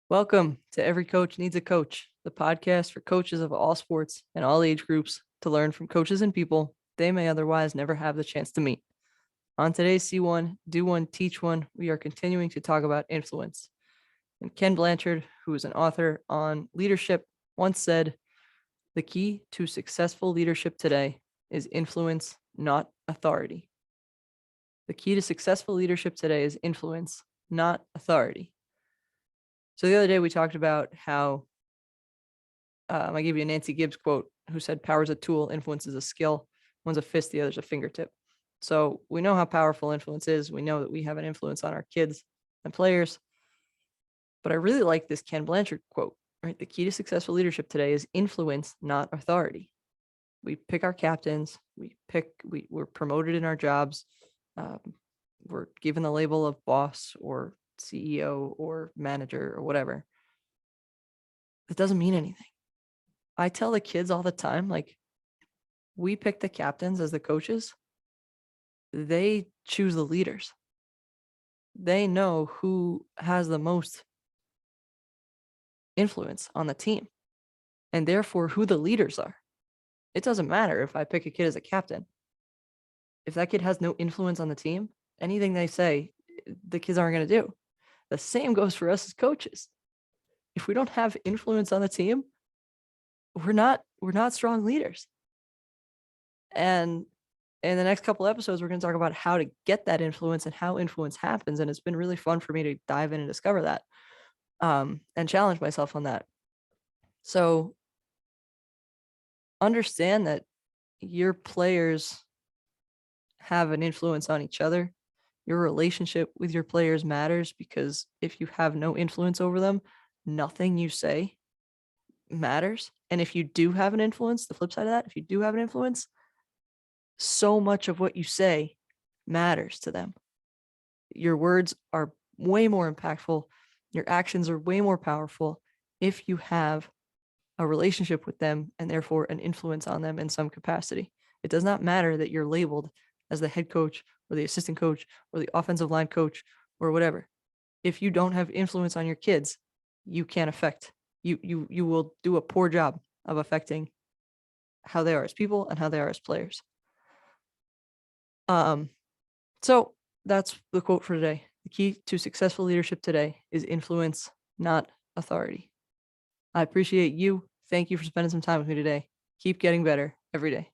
Welcome to Every Coach Needs a Coach, the podcast for coaches of all sports and all age groups to learn from coaches and people they may otherwise never have the chance to meet. On today's C1, Do One, Teach One, we are continuing to talk about influence. And Ken Blanchard, who is an author on leadership, once said, "The key to successful leadership today is influence, not authority." The key to successful leadership today is influence, not authority. So the other day we talked about how I gave you a Nancy Gibbs quote who said, "Power is a tool, influence is a skill. One's a fist, the other's a fingertip." So we know how powerful influence is. We know that we have an influence on our kids and players. But I really like this Ken Blanchard quote, right? The key to successful leadership today is influence, not authority. We pick our captains, we're promoted in our jobs. Um, we're given the label of boss or CEO or manager or whatever. It doesn't mean anything. I tell the kids all the time, like, we pick the captains as the coaches. They choose the leaders. They know who has the most influence on the team and therefore who the leaders are. It doesn't matter if I pick a kid as a captain. If that kid has no influence on the team, anything they say, the kids aren't going to do. The same goes for us as coaches. If we don't have influence on the team, we're not strong leaders. And in the next couple episodes, we're going to talk about how to get that influence and how influence happens. And it's been really fun for me to dive in and discover that and challenge myself on that. So understand that your players have an influence on each other. Your relationship with your players matters, because if you have no influence over them, nothing you say matters. And if you do have an influence, the flip side of that, if you do have an influence, so much of what you say matters to them. Your words are way more impactful. Your actions are way more powerful if you have a relationship with them and therefore an influence on them in some capacity. It does not matter that you're labeled as the head coach or the assistant coach or the offensive line coach or whatever. If you don't have influence on your kids, you can't affect. You will do a poor job of affecting how they are as people and how they are as players. So that's the quote for today. The key to successful leadership today is influence, not authority. I appreciate you. Thank you for spending some time with me today. Keep getting better every day.